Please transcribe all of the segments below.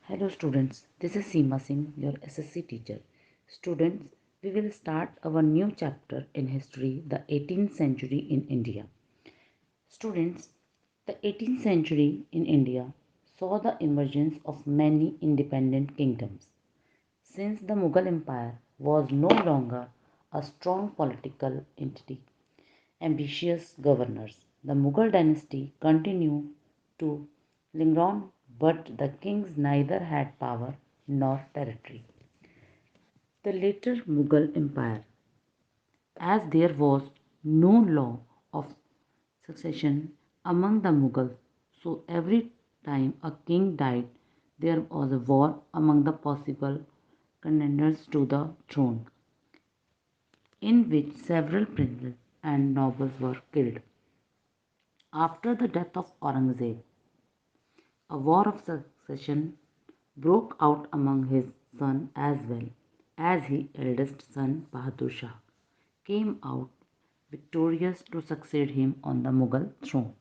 Hello students, this is Seema Singh, your SSC teacher. Students, we will start our new chapter in history, the 18th century in India. Students, the 18th century in India saw the emergence of many independent kingdoms. Since the Mughal Empire was no longer a strong political entity, ambitious governors, the Mughal dynasty continued to linger on, but the kings neither had power nor territory. The later Mughal Empire, as there was no law of succession among the Mughals, so every time a king died, there was a war among the possible contenders to the throne, in which several princes and nobles were killed. After the death of Aurangzeb, a war of succession broke out among his son as well, as his eldest son Bahadur Shah came out victorious to succeed him on the Mughal throne.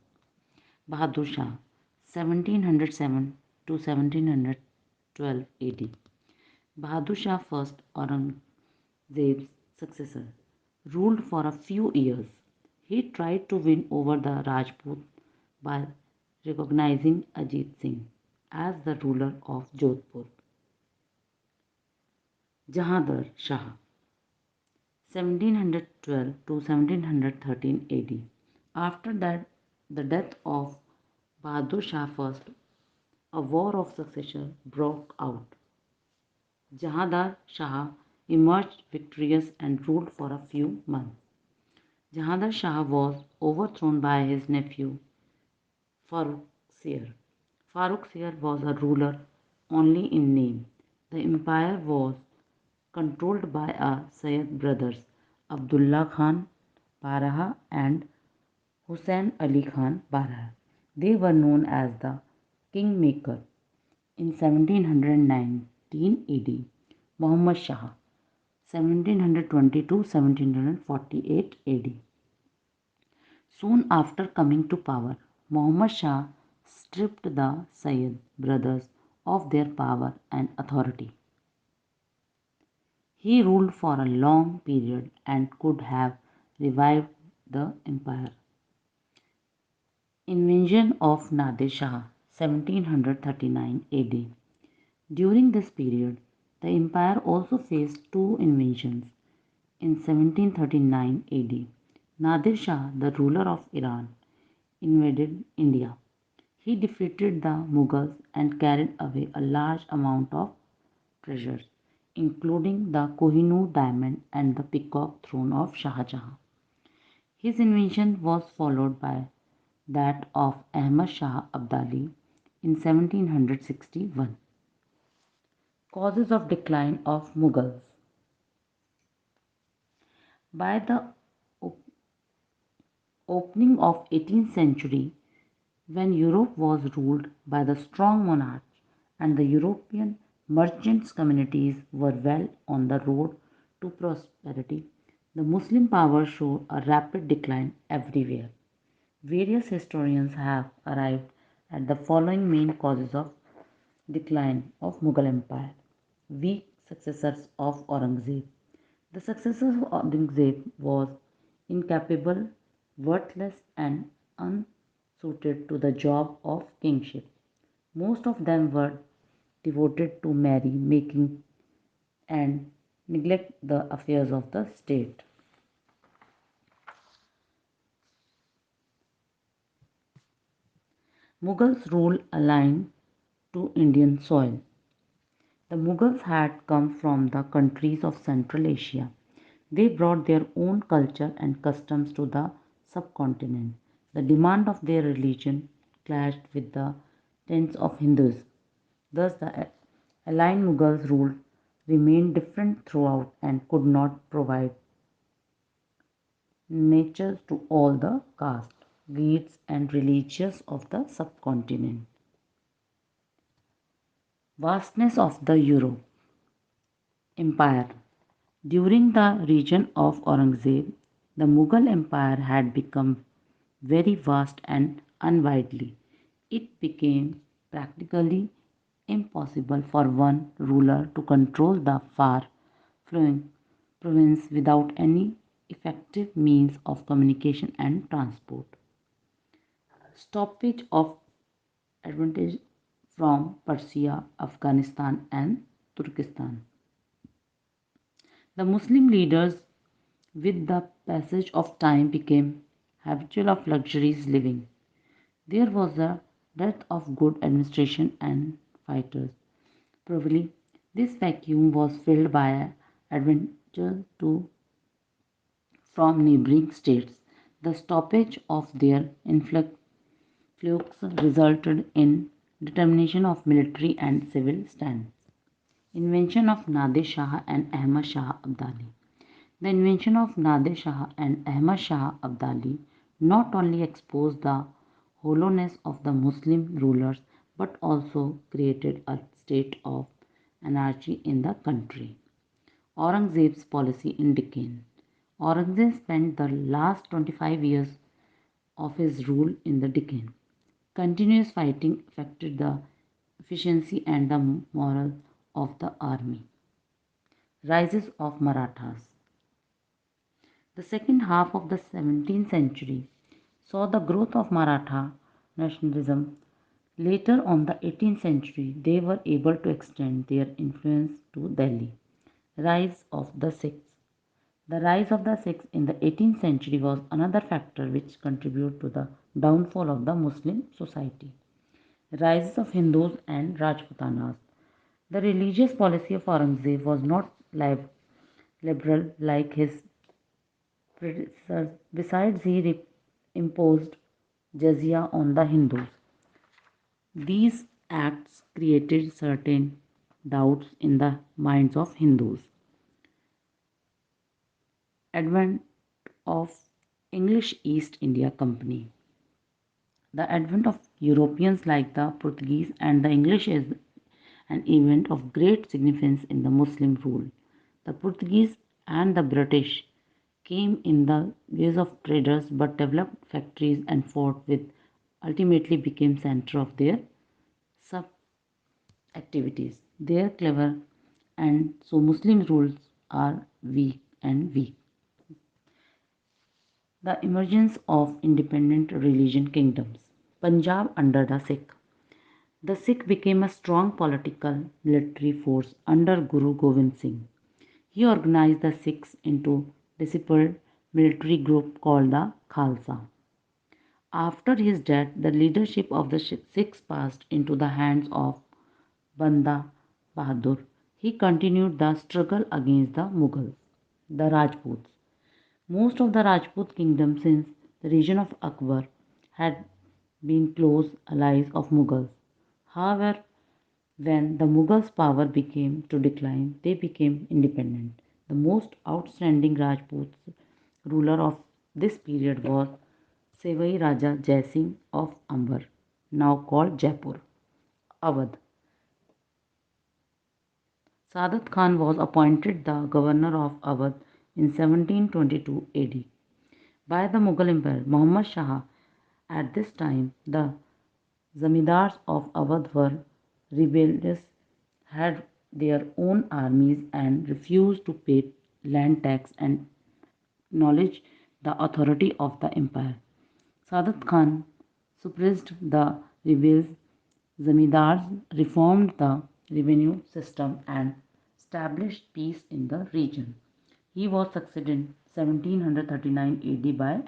Bahadur Shah, 1707 to 1712 AD. Bahadur Shah, first Aurangzeb's successor, ruled for a few years. He tried to win over the Rajput by recognizing Ajit Singh as the ruler of Jodhpur. Jahandar Shah, 1712 to 1713 AD. After that, the death of Bahadur Shah I, a war of succession broke out. Jahandar Shah emerged victorious and ruled for a few months. Jahandar Shah was overthrown by his nephew Farooq Sir. Farooq Sir was a ruler only in name. The empire was controlled by a Sayyid brothers Abdullah Khan Baraha and Hussain Ali Khan Baraha. They were known as the Kingmaker. In 1719 AD, Muhammad Shah, 1720 to 1748 AD. Soon after coming to power, Muhammad Shah stripped the Sayyid brothers of their power and authority. He ruled for a long period and could have revived the empire. Invention of Nadir Shah, 1739 AD. During this period, the empire also faced two invasions. In 1739 AD, Nadir Shah, the ruler of Iran, invaded India. He defeated the Mughals and carried away a large amount of treasures, including the Kohinoor diamond and the peacock throne of Shah Jahan. His invention was followed by that of Ahmad Shah Abdali in 1761. Causes of decline of Mughals. By the opening of 18th century, when Europe was ruled by the strong monarchs and the European merchants communities were well on the road to prosperity, the Muslim power showed a rapid decline everywhere. Various historians have arrived at the following main causes of decline of Mughal Empire. Weak successors of Aurangzeb. The successor of Aurangzeb was incapable, worthless, and unsuited to the job of kingship. Most of them were devoted to marry making and neglect the affairs of the state. Mughals' rule aligned to Indian soil. The Mughals had come from the countries of Central Asia. They brought their own culture and customs to the subcontinent. The demand of their religion clashed with the tenets of Hindus. Thus, the aligned Mughals' rule remained different throughout and could not provide natures to all the castes, creeds, and religions of the subcontinent. Vastness of the Europe Empire. During the reign of Aurangzeb, the Mughal Empire had become very vast and unwieldy. It became practically impossible for one ruler to control the far flowing province without any effective means of communication and transport. Stoppage of advantage from Persia, Afghanistan, and Turkestan. The Muslim leaders, with the passage of time, became habitual of luxurious living. There was a dearth of good administration and fighters. Probably this vacuum was filled by adventure to from neighboring states. The stoppage of their influx resulted in determination of military and civil stands. Invention of Nadir Shah and Ahmad Shah Abdali. The invention of Nadir Shah and Ahmad Shah Abdali not only exposed the hollowness of the Muslim rulers but also created a state of anarchy in the country. Aurangzeb's policy in decline. Aurangzeb spent the last 25 years of his rule in the decline. Continuous fighting affected the efficiency and the morale of the army. Rises of Marathas. The second half of the 17th century saw the growth of Maratha nationalism. Later on the 18th century, they were able to extend their influence to Delhi. Rise of the Sikhs. The rise of the Sikhs in the 18th century was another factor which contributed to the downfall of the Muslim society. Rise of Hindus and Rajputanas. The religious policy of Aurangzeb was not liberal like his predecessors. Besides, he imposed jizya on the Hindus. These acts created certain doubts in the minds of Hindus. Advent of English East India Company. The advent of Europeans like the Portuguese and the English is an event of great significance in the Muslim rule. The Portuguese and the British came in the guise of traders but developed factories and forts which ultimately became center of their sub activities. They are clever and so Muslim rules are weak. The emergence of independent religion kingdoms. Punjab under the Sikh. The Sikh became a strong political military force under Guru Gobind Singh. He organized the Sikhs into disciplined military group called the Khalsa. After his death, the leadership of the Sikhs passed into the hands of Banda Bahadur. He continued the struggle against the Mughals. The Rajputs. Most of the Rajput kingdom since the region of Akbar had been close allies of Mughals. However, when the Mughals' power began to decline, they became independent. The most outstanding Rajput ruler of this period was Sevai Raja Jai Singh of Amber, now called Jaipur, Awadh. Sadat Khan was appointed the governor of Awadh in 1722 AD by the Mughal Emperor Muhammad Shah. At this time, the zamindars of Awadh were rebellious, had their own armies, and refused to pay land tax and acknowledge the authority of the empire. Sadat Khan suppressed the rebels. Zamindars reformed the revenue system and established peace in the region. He was succeeded in 1739 AD by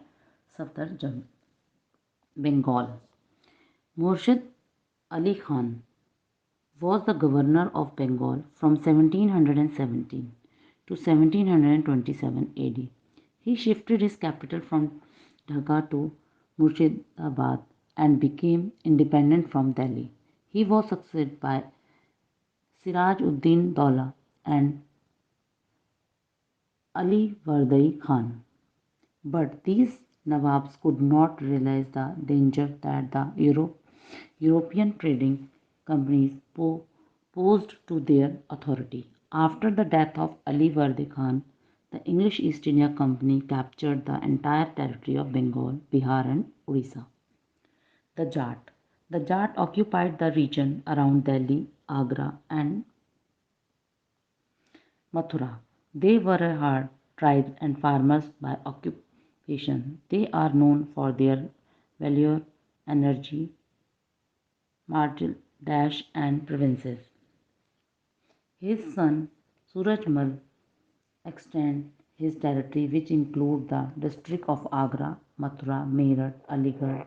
Safdarjung, Bengal. Murshid Ali Khan was the governor of Bengal from 1717 to 1727 AD. He shifted his capital from Dhaka to Murshidabad and became independent from Delhi. He was succeeded by Siraj Uddin Daulah and Ali Wardai Khan. But these Nawabs could not realize the danger that the European trading companies posed to their authority. After the death of Ali Wardai Khan, the English East India Company captured the entire territory of Bengal, Bihar, and Orissa. The Jat. The Jat occupied the region around Delhi, Agra, and Mathura. They were a hard tribes and farmers by occupation. They are known for their valor, energy, martial dash, and provinces. His son Surajmal extended his territory, which include the district of Agra, Mathura, Meerut, Aligarh,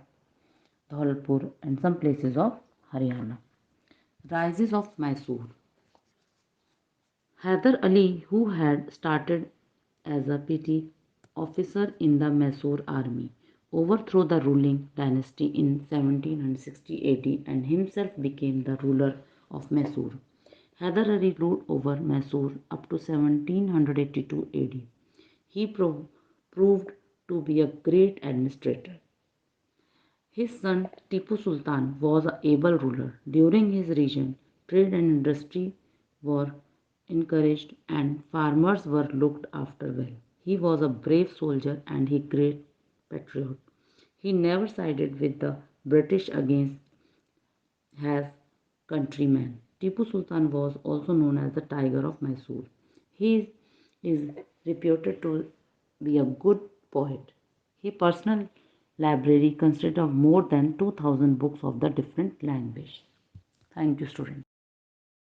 Dholpur, and some places of Haryana. Rises of Mysore. Hyder Ali, who had started as a petty officer in the Mysore army, overthrew the ruling dynasty in 1760 AD and himself became the ruler of Mysore. Hyder Ali ruled over Mysore up to 1782 AD. He proved to be a great administrator. His son Tipu Sultan was an able ruler. During his reign, trade and industry were encouraged and farmers were looked after well. He was a brave soldier and a great patriot. He never sided with the British against his countrymen. Tipu Sultan was also known as the Tiger of Mysore. He is reputed to be a good poet. His personal library consisted of more than 2000 books of the different language. Thank you, students.